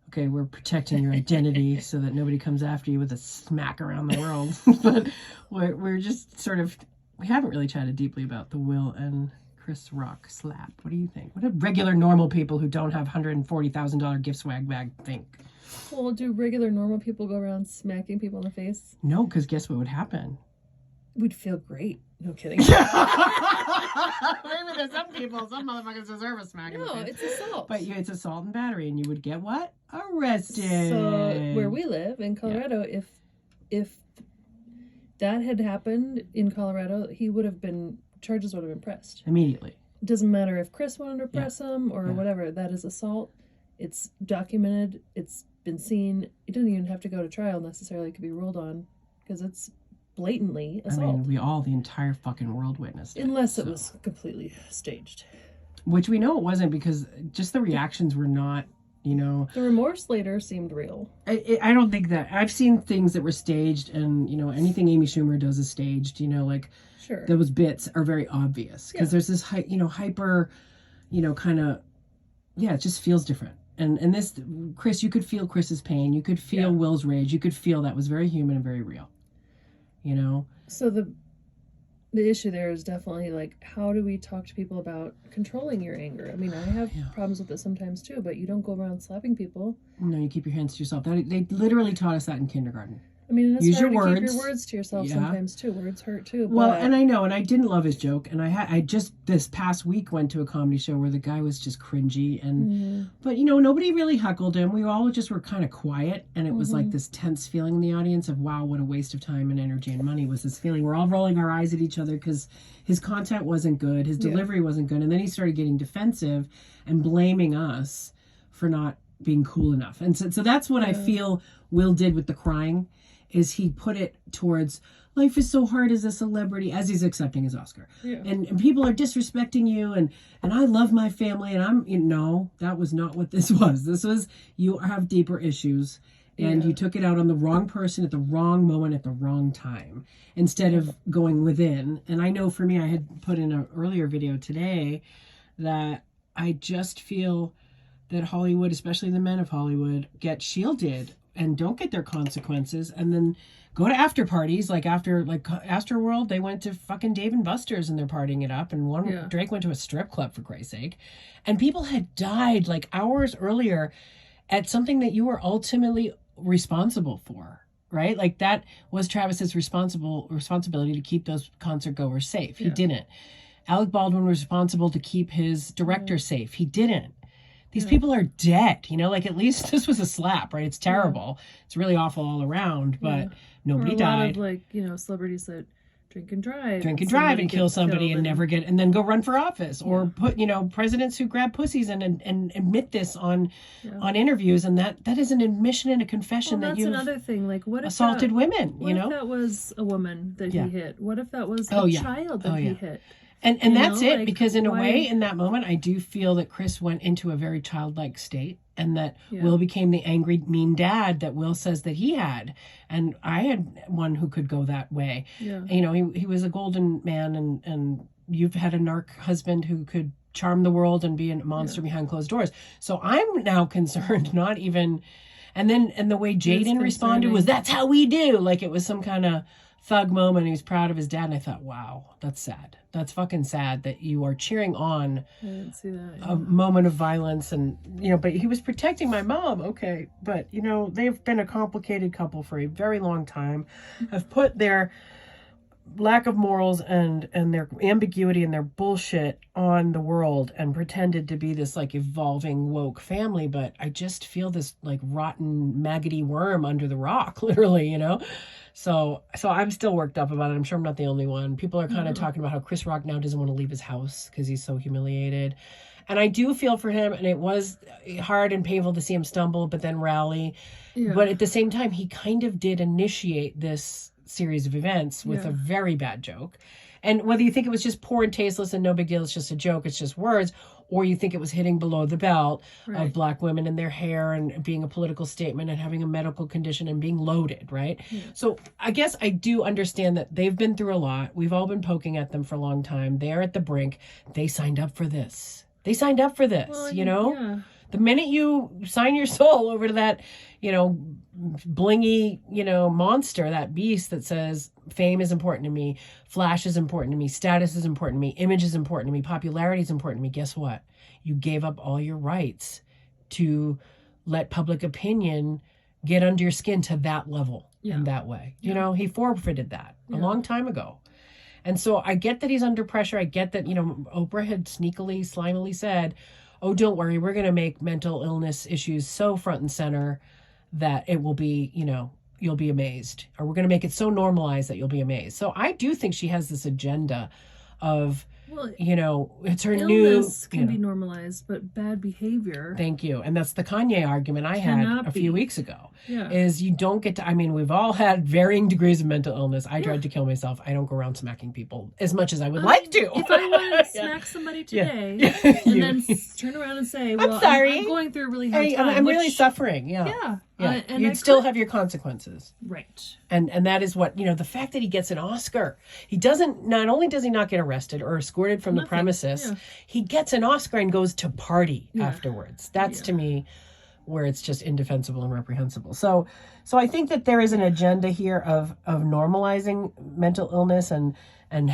okay, we're protecting your identity so that nobody comes after you with a smack around the world. But we're just sort of, we haven't really chatted deeply about the Will and Chris Rock slap. What do you think? What do regular normal people who don't have $140,000 gift swag bag think? Well, do regular normal people go around smacking people in the face? No, because guess what would happen? We'd feel great. No kidding. Maybe there's some people, some motherfuckers deserve a smack in the No, face. it's assault. But it's assault and battery, and you would get what? Arrested. So where we live in Colorado, if that had happened in Colorado, charges would have been pressed. Immediately. It doesn't matter if Chris wanted to press him or whatever. That is assault. It's documented. It's been seen. It doesn't even have to go to trial necessarily. It could be ruled on because it's blatantly assault. I mean, the entire fucking world witnessed it. Unless it was completely staged. Which we know it wasn't, because just the reactions were not, The remorse later seemed real. I don't think that. I've seen things that were staged, and, anything Amy Schumer does is staged, Sure. Those bits are very obvious. Because there's this, hyper, kind of, it just feels different. And this, Chris, you could feel Chris's pain. You could feel Will's rage. You could feel that was very human and very real. So the issue there is definitely like, how do we talk to people about controlling your anger? I mean, I have problems with it sometimes too, but you don't go around slapping people. No, you keep your hands to yourself. They literally taught us that in kindergarten. I mean, it's Use hard your to words. keep your words to yourself sometimes too. Words hurt too. Well, and I know, and I didn't love his joke, and I just this past week went to a comedy show where the guy was just cringy, and but nobody really heckled him. We all just were kind of quiet, and it was like this tense feeling in the audience of, wow, what a waste of time and energy and money was this feeling. We're all rolling our eyes at each other because his content wasn't good, his delivery wasn't good, and then he started getting defensive and blaming us for not being cool enough. And so that's what I feel Will did with the crying. Is he put it towards, life is so hard as a celebrity, as he's accepting his Oscar. Yeah. And people are disrespecting you, and I love my family, and no, that was not what this was. This was, you have deeper issues, and you took it out on the wrong person at the wrong moment at the wrong time, instead of going within. And I know for me, I had put in an earlier video today that I just feel that Hollywood, especially the men of Hollywood, get shielded and don't get their consequences, and then go to after parties like Astroworld. They went to fucking Dave and Buster's and they're partying it up, and Drake went to a strip club, for Christ's sake, and people had died like hours earlier at something that you were ultimately responsible for, right? Like, that was Travis's responsibility to keep those concert goers safe. He didn't. Alec Baldwin was responsible to keep his director safe. He didn't. These people are dead, like, at least this was a slap, right? It's terrible. It's really awful all around, but nobody died. A lot of, celebrities that drink and drive and kill somebody and never get, and then go run for office, or put, presidents who grab pussies and admit this on interviews, and that is an admission and a confession that you've another thing. Like, what if assaulted women? What if that was a woman that he hit? What if that was a child that he hit? And that's it, because in a way, in that moment, I do feel that Chris went into a very childlike state, and that Will became the angry, mean dad that Will says that he had. And I had one who could go that way. Yeah. He was a golden man, and you've had a narc husband who could charm the world and be a monster behind closed doors. So I'm now concerned, not even... And the way Jaden responded was, that's how we do. Like, it was some kind of thug moment. He was proud of his dad, and I thought, wow, that's sad. That's fucking sad that you are cheering on a moment of violence, and but he was protecting my mom. Okay, but they've been a complicated couple for a very long time. Have put their lack of morals and their ambiguity and their bullshit on the world, and pretended to be this like evolving woke family, but I just feel this like rotten maggoty worm under the rock, literally, So I'm still worked up about it. I'm sure I'm not the only one. People are kind of talking about how Chris Rock now doesn't want to leave his house because he's so humiliated. And I do feel for him, and it was hard and painful to see him stumble, but then rally. Yeah. But at the same time, he kind of did initiate this series of events with a very bad joke. And whether you think it was just poor and tasteless and no big deal, it's just a joke, it's just words, or you think it was hitting below the belt of black women and their hair and being a political statement and having a medical condition and being loaded, right? Yeah. So I guess I do understand that they've been through a lot. We've all been poking at them for a long time. They're at the brink. They signed up for this. Well, The minute you sign your soul over to that, blingy, monster, that beast that says fame is important to me, flash is important to me, status is important to me, image is important to me, popularity is important to me, guess what? You gave up all your rights to let public opinion get under your skin to that level in that way. He forfeited that a long time ago. And so I get that he's under pressure. I get that, Oprah had sneakily, slimily said, oh, don't worry, we're going to make mental illness issues so front and center that it will be, you'll be amazed. Or we're going to make it so normalized that you'll be amazed. So I do think she has this agenda of, it's her illness can be normalized, but bad behavior. Thank you. And that's the Kanye argument I had a few weeks ago. Yeah. Is you don't get to, we've all had varying degrees of mental illness. I tried to kill myself. I don't go around smacking people as much as I would like to. If I want to smack somebody today and then turn around and say, well, I'm sorry. I'm going through a really hard time. I'm really suffering. Yeah. And you'd still have your consequences. Right. And that is what, the fact that he gets an Oscar, not only does he not get arrested or escorted from the premises, he gets an Oscar and goes to party afterwards. That's to me where it's just indefensible and reprehensible. So I think that there is an agenda here of normalizing mental illness and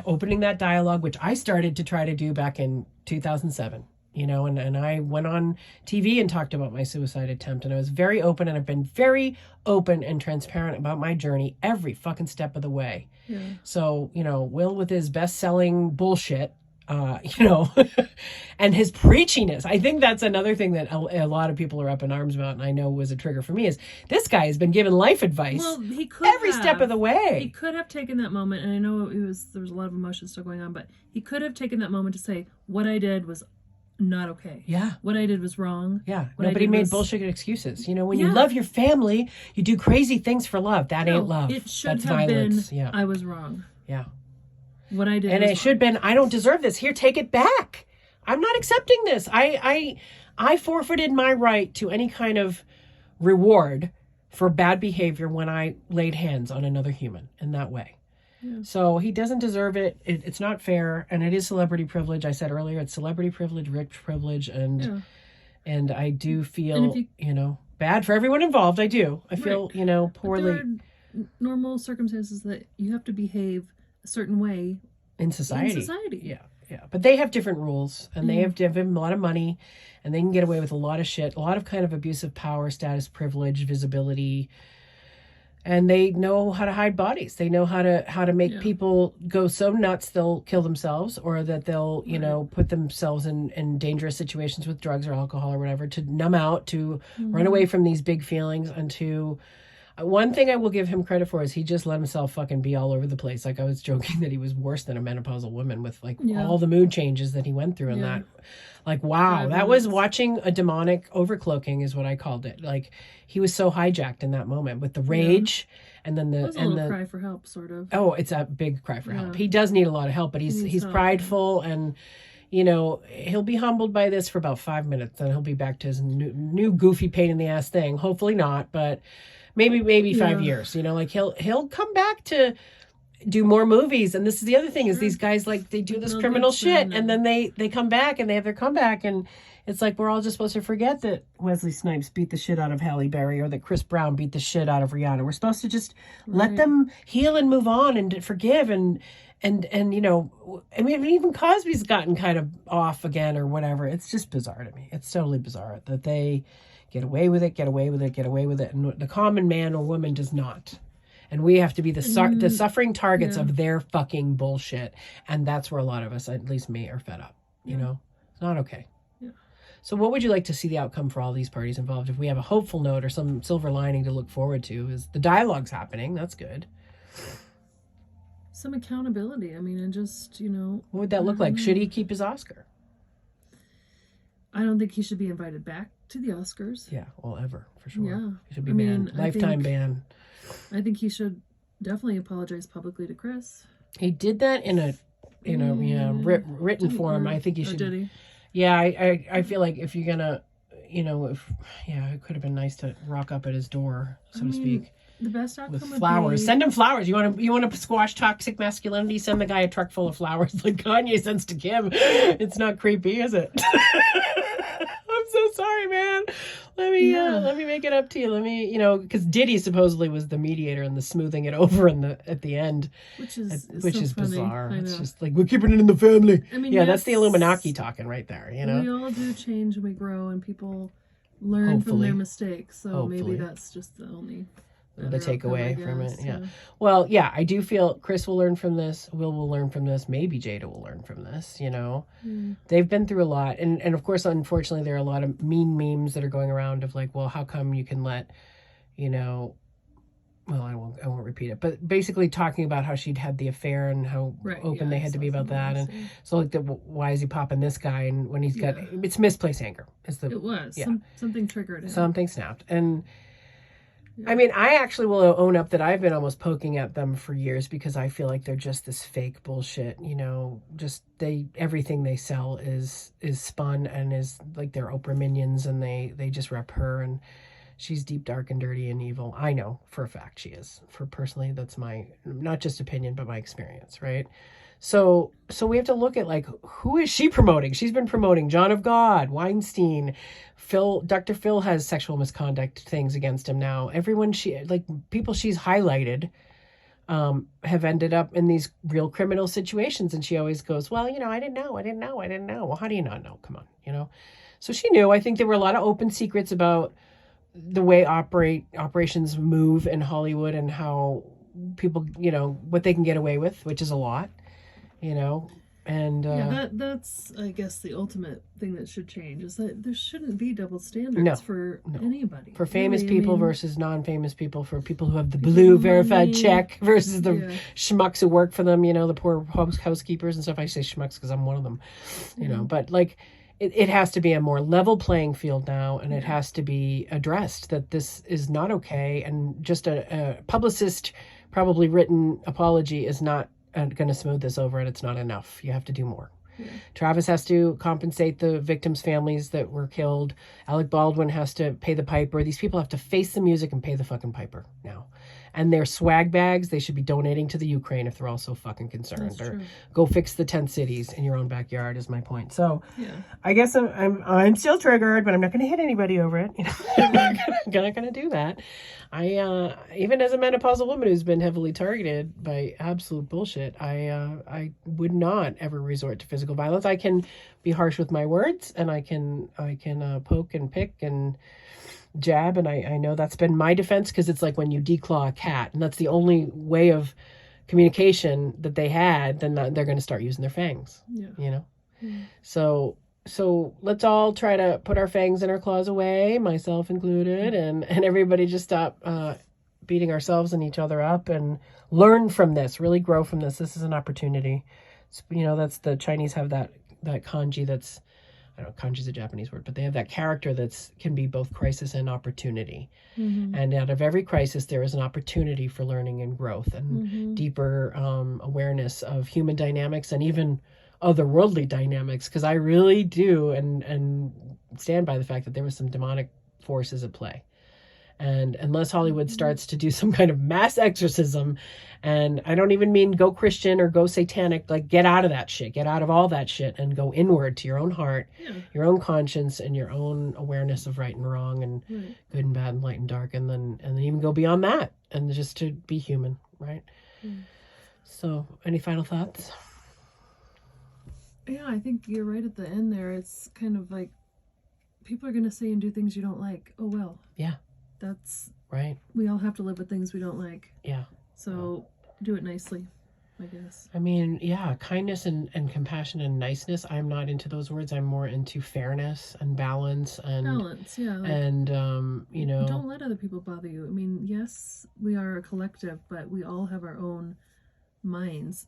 opening that dialogue, which I started to try to do back in 2007. And I went on TV and talked about my suicide attempt, and I was very open, and I've been very open and transparent about my journey every fucking step of the way. Yeah. So, Will with his best-selling bullshit, and his preachiness. I think that's another thing that a lot of people are up in arms about, and I know was a trigger for me, is this guy has been given life advice every step of the way. He could have taken that moment, and I know there was a lot of emotion still going on, but he could have taken that moment to say, what I did was not okay. Yeah. What I did was wrong. Yeah. Nobody made bullshit excuses. When you love your family, you do crazy things for love. That ain't love. It should That's have violence. been, I was wrong. Yeah. What I did and it should have been, I don't deserve this. Here, take it back. I'm not accepting this. I forfeited my right to any kind of reward for bad behavior when I laid hands on another human in that way. Yeah. So he doesn't deserve it. It's not fair, and it is celebrity privilege. I said earlier, it's celebrity privilege, rich privilege, and I do feel bad for everyone involved. I do. I feel poorly. But there are normal circumstances that you have to behave a certain way in society. Yeah. But they have different rules, and they have to give him a lot of money, and they can get away with a lot of shit, a lot of kind of abusive power, status, privilege, visibility. And they know how to hide bodies. They know how to make people go so nuts they'll kill themselves, or that they'll, put themselves in dangerous situations with drugs or alcohol or whatever to numb out, to run away from these big feelings, and to... One thing I will give him credit for is he just let himself fucking be all over the place. Like, I was joking that he was worse than a menopausal woman with all the mood changes that he went through and that. Like, wow, that was watching a demonic overcloaking is what I called it. Like, he was so hijacked in that moment with the rage and then the... It was a little cry for help, sort of. Oh, it's a big cry for help. He does need a lot of help, but he's prideful and... he'll be humbled by this for about 5 minutes, then he'll be back to his new goofy pain in the ass thing. Hopefully not, but maybe 5 years. He'll come back to do more movies. And this is the other thing is these guys, they do this criminal shit, and then they come back and they have their comeback, and it's like we're all just supposed to forget that Wesley Snipes beat the shit out of Halle Berry, or that Chris Brown beat the shit out of Rihanna. We're supposed to just let them heal and move on and forgive and even Cosby's gotten kind of off again or whatever. It's just bizarre to me. It's totally bizarre that they get away with it, and the common man or woman does not. And we have to be the suffering targets of their fucking bullshit. And that's where a lot of us, at least me, are fed up. It's not okay. Yeah. So what would you like to see the outcome for all these parties involved? If we have a hopeful note or some silver lining to look forward to, is the dialogue's happening. That's good. Some accountability. And just, What would that look like? Should he keep his Oscar? I don't think he should be invited back to the Oscars. Yeah, well, ever, for sure. Yeah. He should be banned. Lifetime ban. I think he should definitely apologize publicly to Chris. He did that in a written form. I think he should. Did he? Yeah, I feel like if you're gonna, it could have been nice to rock up at his door, so to speak. The best outcome with flowers. Send him flowers. You want to squash toxic masculinity? Send the guy a truck full of flowers like Kanye sends to Kim. It's not creepy, is it? I'm so so sorry, man. Let me make it up to you. Let me, because Diddy supposedly was the mediator and the smoothing it over at the end, which is so bizarre. It's just like, we're keeping it in the family. I mean, that's the Illuminati talking right there. We all do change and we grow, and people learn from their mistakes. So maybe that's just the only the takeaway from it. Yeah. Well, yeah, I do feel Chris will learn from this. Will learn from this. Maybe Jada will learn from this. They've been through a lot, and of course, unfortunately, there are a lot of mean memes that are going around of like, well, how come you can let, well, I won't repeat it, but basically talking about how she'd had the affair and how open they had to be about that, and so like, why is he popping this guy? And when he's got, it's misplaced anger. It was something triggered him. Something snapped, and. I mean, I actually will own up that I've been almost poking at them for years because I feel like they're just this fake bullshit, just everything they sell is spun and is like they're Oprah minions, and they just rep her, and she's deep, dark, and dirty and evil. I know for a fact she is. For personally, that's my, not just opinion, but my experience, right? So we have to look at like, who is she promoting? She's been promoting John of God, Weinstein, Dr. Phil has sexual misconduct things against him now. Everyone people she's highlighted have ended up in these real criminal situations. And she always goes, well, I didn't know. Well, how do you not know? Come on, So she knew. I think there were a lot of open secrets about the way operations move in Hollywood and how people, what they can get away with, which is a lot. And that's I guess the ultimate thing that should change is that there shouldn't be double standards for anybody. For famous people versus non-famous people, for people who have the blue verified check versus the schmucks who work for them, the poor housekeepers and stuff. I say schmucks because I'm one of them, but like it has to be a more level playing field now, and it has to be addressed that this is not okay, and just a publicist probably written apology is not going to smooth this over, and it's not enough. You have to do more. Travis has to compensate the victims' families that were killed. Alec Baldwin has to pay the piper. These people have to face the music and pay the fucking piper now. And their swag bags, they should be donating to the Ukraine if they're all so fucking concerned. That's true. Go fix the tent cities in your own backyard is my point. So I guess I'm still triggered, but I'm not going to hit anybody over it. I'm not going to do that. I even as a menopausal woman who's been heavily targeted by absolute bullshit, I would not ever resort to physical violence. I can be harsh with my words, and I can poke and pick and jab, and I know that's been my defense, because it's like when you declaw a cat, and that's the only way of communication that they had, then they're going to start using their fangs. So let's all try to put our fangs and our claws away, myself included, and everybody just stop beating ourselves and each other up, and learn from this, really grow from this. This is an opportunity. That's the Chinese have that kanji that's, I don't know, kanji is a Japanese word, but they have that character can be both crisis and opportunity. And out of every crisis, there is an opportunity for learning and growth and deeper awareness of human dynamics and even otherworldly dynamics. Because I really do and stand by the fact that there was some demonic forces at play. And unless Hollywood starts to do some kind of mass exorcism, and I don't even mean go Christian or go satanic, like get out of that shit, get out of all that shit and go inward to your own heart, your own conscience, and your own awareness of right and wrong and good and bad and light and dark. And then even go beyond that and just to be human. Right. So any final thoughts? Yeah, I think you're right at the end there. It's kind of like people are going to say and do things you don't like. Oh, well. Yeah. That's right. We all have to live with things we don't like. Yeah. So do it nicely, I guess. I mean, yeah, kindness and compassion and niceness. I'm not into those words. I'm more into fairness and balance and yeah. And don't let other people bother you. I mean, yes, we are a collective, but we all have our own minds.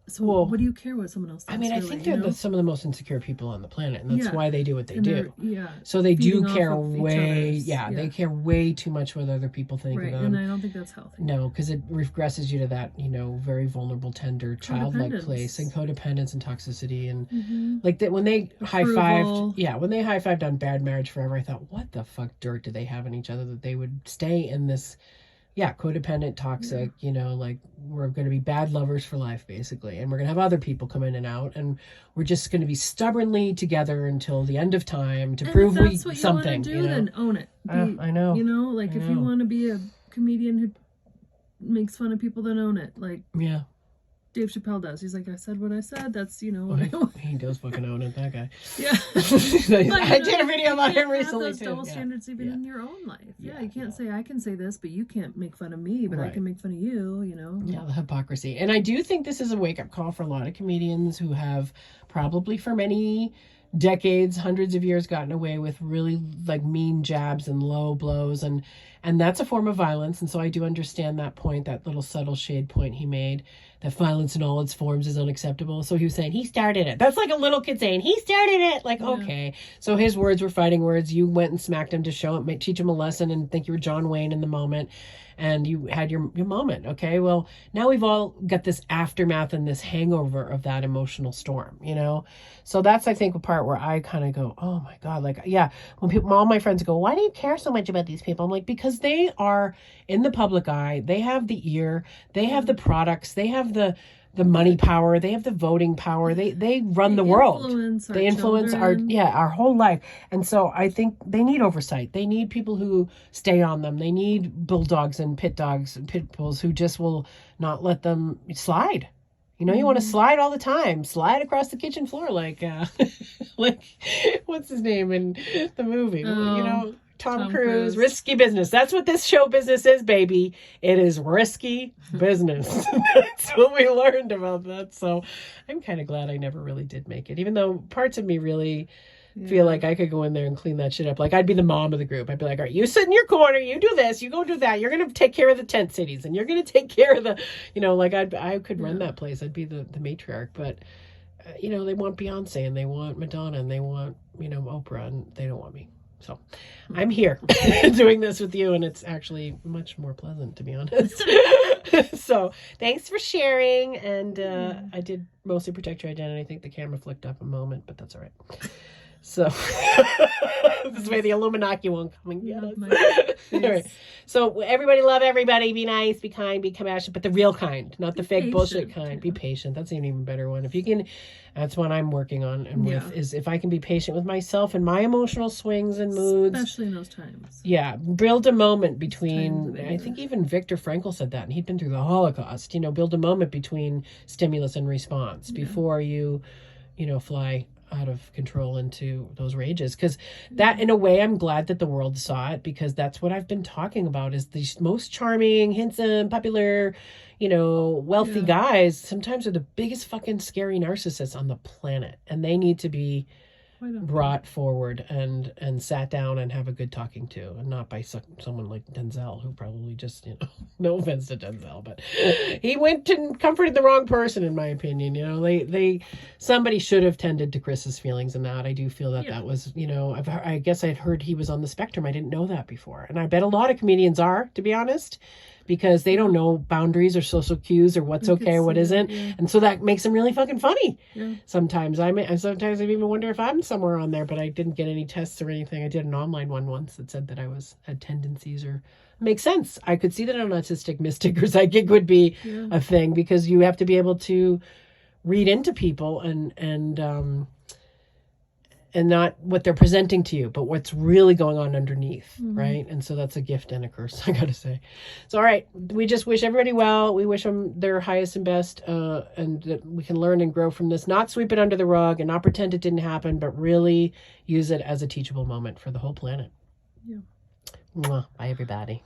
So what do you care what someone else thinks? I mean, I think they're some of the most insecure people on the planet, and that's why they do what they do. Yeah. So they do care way, they care way too much what other people think of them. And I don't think that's healthy. No, because it regresses you to that, very vulnerable, tender, childlike place, and codependence and toxicity, and like that when they high-fived on Bad Marriage Forever, I thought, what the fuck dirt do they have in each other that they would stay in this yeah, codependent, toxic, you know, like we're going to be bad lovers for life, basically. And we're going to have other people come in and out. And we're just going to be stubbornly together until the end of time to prove we something. Do, then own it. I know. You know, like if you want to be a comedian who makes fun of people, then own it. Like, yeah. Dave Chappelle does. He's like, I said what I said. That's, you know. He does fucking own it, that guy. Yeah. I did a video about him recently, those double standards even in your own life. Yeah, you can't say, I can say this, but you can't make fun of me, but I can make fun of you, you know. Yeah, the hypocrisy. And I do think this is a wake-up call for a lot of comedians who have probably for many decades, hundreds of years, gotten away with really like mean jabs and low blows, and that's a form of violence. And so I do understand that point, that little subtle shade point he made, that violence in all its forms is unacceptable. So he was saying he started it. That's like a little kid saying he started it. Like, okay. So his words were fighting words. You went and smacked him to show him, teach him a lesson, and think you were John Wayne in the moment. And you had your moment. Okay, well, now we've all got this aftermath and this hangover of that emotional storm, you know? So that's, I think, a part where I kind of go, oh my God, like, yeah, when all my friends go, why do you care so much about these people? I'm like, because they are in the public eye. They have the ear. They have the products. They have the money power, they have the voting power, they run the world. They influence our whole life. And so I think they need oversight. They need people who stay on them. They need bulldogs and pit dogs and pit bulls who just will not let them slide. You know, you want to slide all the time, slide across the kitchen floor like like what's his name in the movie? You know, Tom Cruise. Risky business. That's what this show business is, baby. It is risky business. That's what we learned about that. So I'm kind of glad I never really did make it, even though parts of me really feel like I could go in there and clean that shit up. Like I'd be the mom of the group. I'd be like, all right, you sit in your corner, you do this, you go do that. You're going to take care of the tent cities, and you're going to take care of the, you know, like I could run that place. I'd be the matriarch. But, you know, they want Beyonce and they want Madonna and they want, you know, Oprah, and they don't want me. So I'm here doing this with you, and it's actually much more pleasant, to be honest. So thanks for sharing. And I did mostly protect your identity. I think the camera flicked up a moment, but that's all right. So this way the Illuminati won't come and get us. All right. So everybody love everybody. Be nice, be kind, be compassionate, but the real kind, not the fake bullshit kind. Be patient. That's an even better one. If you can, that's what I'm working on and with, is if I can be patient with myself and my emotional swings and moods. Especially in those times. Yeah. Build a moment between, I think even Viktor Frankl said that, and he'd been through the Holocaust, you know, build a moment between stimulus and response before you know, fly out of control into those rages. Because that, in a way, I'm glad that the world saw it, because that's what I've been talking about, is these most charming, handsome, popular, you know, wealthy guys sometimes are the biggest fucking scary narcissists on the planet, and they need to be brought forward and sat down and have a good talking to, and not by someone like Denzel, who probably just, you know, no offense to Denzel, but he went and comforted the wrong person, in my opinion. You know, somebody should have tended to Chris's feelings in that. I do feel that was, you know, I guess I'd heard he was on the spectrum. I didn't know that before, and I bet a lot of comedians are, to be honest, because they don't know boundaries or social cues or what's okay or what isn't. And so that makes them really fucking funny. Sometimes I even wonder if I'm somewhere on there, but I didn't get any tests or anything. I did an online one once that said that I had tendencies, or makes sense. I could see that an autistic mystic or psychic would be a thing, because you have to be able to read into people and not what they're presenting to you, but what's really going on underneath, right? And so that's a gift and a curse, I gotta say. So, all right, we just wish everybody well. We wish them their highest and best, and that we can learn and grow from this, not sweep it under the rug and not pretend it didn't happen, but really use it as a teachable moment for the whole planet. Mwah. Bye, everybody.